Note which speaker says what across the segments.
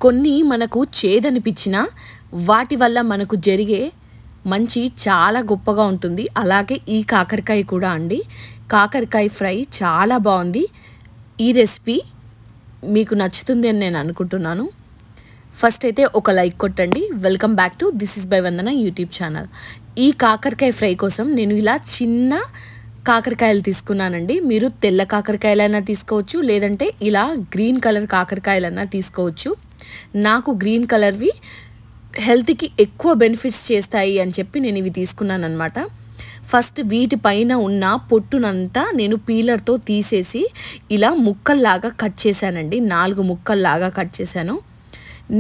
Speaker 1: కొన్ని మనకు చేదనిపించినా వాటి వల్ల మనకు జరిగే మంచి చాలా గొప్పగా ఉంటుంది. అలాగే ఈ కాకరకాయ కూడా అండి. కాకరకాయ ఫ్రై చాలా బాగుంది. ఈ రెసిపీ మీకు నచ్చుతుంది అని నేను అనుకుంటున్నాను. ఫస్ట్ అయితే ఒక లైక్ కొట్టండి. Welcome back to this is by Vandana YouTube channel. ఈ కాకరకాయ ఫ్రై కోసం నేను ఇలా చిన్న కాకరకాయలు తీసుకున్నానండి. మీరు తెల్ల కాకరకాయలైనా తీసుకోవచ్చు, లేదంటే ఇలా గ్రీన్ కలర్ కాకరకాయలైనా తీసుకోవచ్చు. నాకు గ్రీన్ కలర్వి హెల్త్కి ఎక్కువ బెనిఫిట్స్ చేస్తాయి అని చెప్పి నేను ఇవి తీసుకున్నాను అనమాట. ఫస్ట్ వీటిపైన ఉన్న పొట్టునంతా నేను పీలర్తో తీసేసి ఇలా ముక్కల్లాగా కట్ చేశానండి. 4 ముక్కల్లాగా కట్ చేశాను.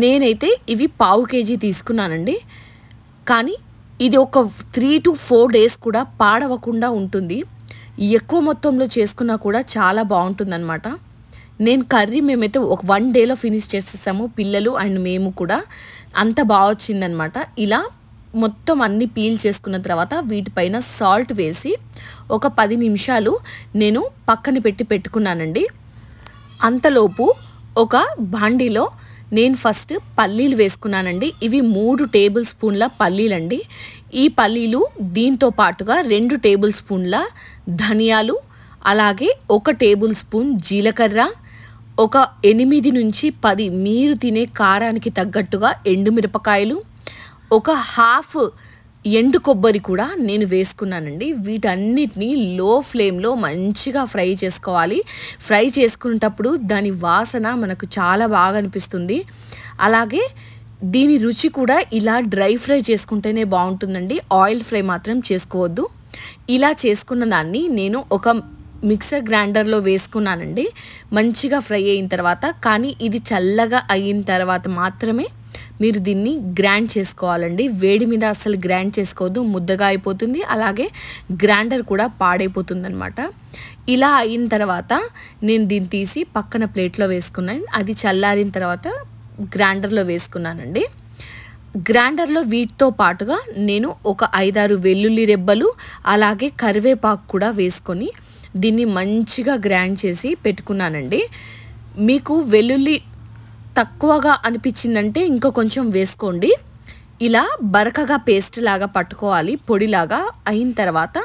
Speaker 1: నేనైతే ఇవి 1/2 kg తీసుకున్నానండి. కానీ ఇది ఒక 3 to 4 days కూడా పాడవకుండా ఉంటుంది. ఎక్కువ మొత్తంలో చేసుకున్నా కూడా చాలా బాగుంటుందన్నమాట. నేను కర్రీ మేమైతే ఒక 1 dayలో ఫినిష్ చేసేసాము, పిల్లలు అండ్ మేము కూడా. అంత బాగా వచ్చిందనమాట. ఇలా మొత్తం అన్నీ పీల్ చేసుకున్న తర్వాత వీటిపైన సాల్ట్ వేసి ఒక 10 నిమిషాలు నేను పక్కన పెట్టుకున్నానండి. అంతలోపు ఒక బాండీలో నేను ఫస్ట్ పల్లీలు వేసుకున్నానండి. ఇవి 3 టేబుల్ స్పూన్ల పల్లీలండి. ఈ పల్లీలు దీంతో పాటుగా 2 టేబుల్ స్పూన్ల ధనియాలు, అలాగే 1 టేబుల్ స్పూన్ జీలకర్ర, ఒక 8 నుంచి 10 మీరు తినే కారానికి తగ్గట్టుగా ఎండుమిరపకాయలు, ఒక హాఫ్ ఎండు కొబ్బరి కూడా నేను వేసుకున్నానండి. వీటన్నిటిని లో ఫ్లేమ్లో మంచిగా ఫ్రై చేసుకోవాలి. ఫ్రై చేసుకునేటప్పుడు దాని వాసన మనకు చాలా బాగా అనిపిస్తుంది. అలాగే దీని రుచి కూడా ఇలా డ్రై ఫ్రై చేసుకుంటేనే బాగుంటుందండి. ఆయిల్ ఫ్రై మాత్రం చేసుకోవద్దు. ఇలా చేసుకున్న దాన్ని నేను ఒక మిక్సర్ గ్రైండర్లో వేసుకున్నానండి. మంచిగా ఫ్రై అయిన తర్వాత, కానీ ఇది చల్లగా అయిన తర్వాత మాత్రమే మీరు దీన్ని గ్రైండ్ చేసుకోవాలండి. వేడి మీద అసలు గ్రైండ్ చేసుకోవద్దు, ముద్దగా అయిపోతుంది. అలాగే గ్రైండర్ కూడా పాడైపోతుంది అనమాట. ఇలా అయిన తర్వాత నేను దీన్ని తీసి పక్కన ప్లేట్లో వేసుకున్నాను. అది చల్లారిన తర్వాత గ్రైండర్లో వేసుకున్నానండి. గ్రైండర్లో వీటితో పాటుగా నేను ఒక 5-6 వెల్లుల్లి రెబ్బలు, అలాగే కరివేపాకు కూడా వేసుకొని దీన్ని మంచిగా గ్రైండ్ చేసి పెట్టుకున్నానండి. మీకు వెల్లుల్లి తక్కువగా అనిపించిందంటే ఇంకా కొంచెం వేసుకోండి. ఇలా బరకగా పేస్ట్ లాగా పట్టుకోవాలి, పొడిలాగా అయిన తర్వాత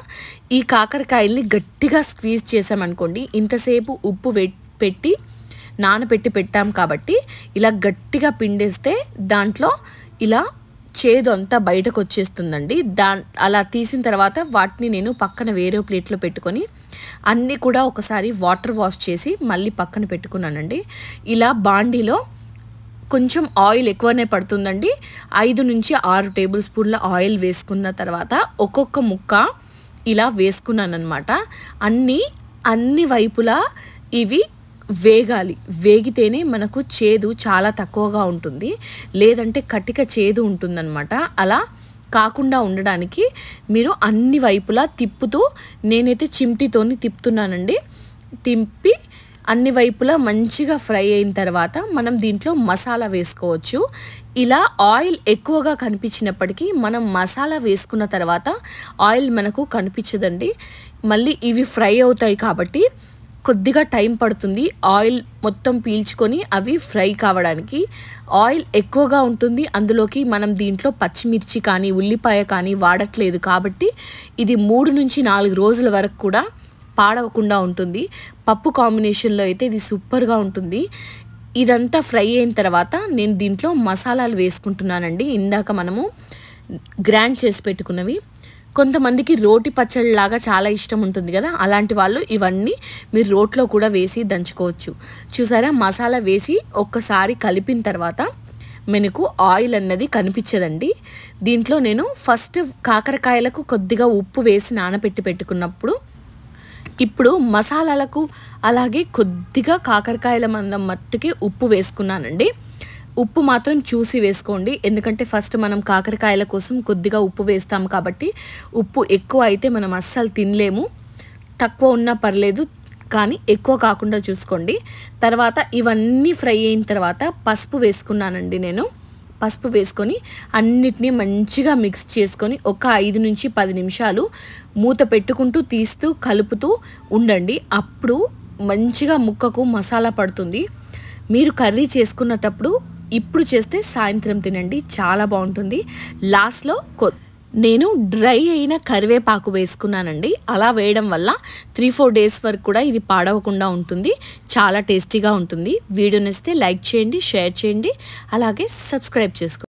Speaker 1: ఈ కాకరకాయల్ని గట్టిగా స్క్వీజ్ చేసామనుకోండి. ఇంతసేపు ఉప్పు పెట్టి నానబెట్టి పెట్టాం కాబట్టి ఇలా గట్టిగా పిండేస్తే దాంట్లో ఇలా చేదు అంతా బయటకు వచ్చేస్తుందండి. అలా తీసిన తర్వాత వాటిని నేను పక్కన వేరే ప్లేట్లో పెట్టుకొని అన్నీ కూడా ఒకసారి వాటర్ వాష్ చేసి మళ్ళీ పక్కన పెట్టుకున్నానండి. ఇలా బాండీలో కొంచెం ఆయిల్ ఎక్కువనే పడుతుందండి. 5 నుంచి 6 టేబుల్ స్పూన్ల ఆయిల్ వేసుకున్న తర్వాత ఒక్కొక్క ముక్క ఇలా వేసుకున్నాను అనమాట. అన్ని వైపులా ఇవి వేగాలి. వేగితేనే మనకు చేదు చాలా తక్కువగా ఉంటుంది, లేదంటే కటిక చేదు ఉంటుందన్నమాట. అలా కాకుండా ఉండడానికి మీరు అన్ని వైపులా తిప్పుతూ, నేనైతే చిమ్టితోని తిప్పుతున్నానండి. తిప్పి అన్ని వైపులా మంచిగా ఫ్రై అయిన తర్వాత మనం దీంట్లో మసాలా వేసుకోవచ్చు. ఇలా ఆయిల్ ఎక్కువగా కనిపించినప్పటికీ మనం మసాలా వేసుకున్న తర్వాత ఆయిల్ మనకు కనిపించదండి. మళ్ళీ ఇవి ఫ్రై అవుతాయి కాబట్టి కొద్దిగా టైం పడుతుంది ఆయిల్ మొత్తం పీల్చుకొని అవి ఫ్రై కావడానికి. ఆయిల్ ఎక్కువగా ఉంటుంది. అందులోకి మనం దీంట్లో పచ్చిమిర్చి కానీ ఉల్లిపాయ కానీ వాడట్లేదు కాబట్టి ఇది 3 నుంచి 4 రోజుల వరకు కూడా పాడవకుండా ఉంటుంది. పప్పు కాంబినేషన్లో అయితే ఇది సూపర్గా ఉంటుంది. ఇదంతా ఫ్రై అయిన తర్వాత నేను దీంట్లో మసాలాలు వేసుకుంటున్నానండి. ఇందాక మనము గ్రైండ్ చేసి పెట్టుకున్నవి. కొంతమందికి రోటి పచ్చడిలాగా చాలా ఇష్టం ఉంటుంది కదా, అలాంటి వాళ్ళు ఇవన్నీ మీరు రోట్లో కూడా వేసి దంచుకోవచ్చు. చూసారా, మసాలా వేసి ఒక్కసారి కలిపిన తర్వాత మనకు ఆయిల్ అన్నది కనిపించదండి. దీంట్లో నేను ఫస్ట్ కాకరకాయలకు కొద్దిగా ఉప్పు వేసి నానబెట్టి పెట్టుకున్నప్పుడు, ఇప్పుడు మసాలాలకు అలాగే కొద్దిగా కాకరకాయల మందం మట్టుకి ఉప్పు వేసుకున్నానండి. ఉప్పు మాత్రం చూసి వేసుకోండి, ఎందుకంటే ఫస్ట్ మనం కాకరకాయల కోసం కొద్దిగా ఉప్పు వేస్తాం కాబట్టి ఉప్పు ఎక్కువ అయితే మనం అస్సలు తినలేము. తక్కువ ఉన్నా పర్లేదు, కానీ ఎక్కువ కాకుండా చూసుకోండి. తర్వాత ఇవన్నీ ఫ్రై అయిన తర్వాత పసుపు వేసుకున్నానండి. నేను పసుపు వేసుకొని అన్నిటినీ మంచిగా మిక్స్ చేసుకొని ఒక 5 నుంచి 10 నిమిషాలు మూత పెట్టుకుంటూ తీస్తూ కలుపుతూ ఉండండి. అప్పుడు మంచిగా ముక్కకు మసాలా పడుతుంది. మీరు కర్రీ చేసుకున్నప్పుడు ఇప్పుడు చేస్తే సాయంత్రం తినండి, చాలా బాగుంటుంది. లాస్ట్లో నేను డ్రై అయిన కరివేపాకు వేసుకున్నానండి. అలా వేయడం వల్ల 3-4 డేస్ వరకు కూడా ఇది పాడవకుండా ఉంటుంది. చాలా టేస్టీగా ఉంటుంది. వీడియో నచ్చితే లైక్ చేయండి, షేర్ చేయండి, అలాగే సబ్స్క్రైబ్ చేసుకోండి.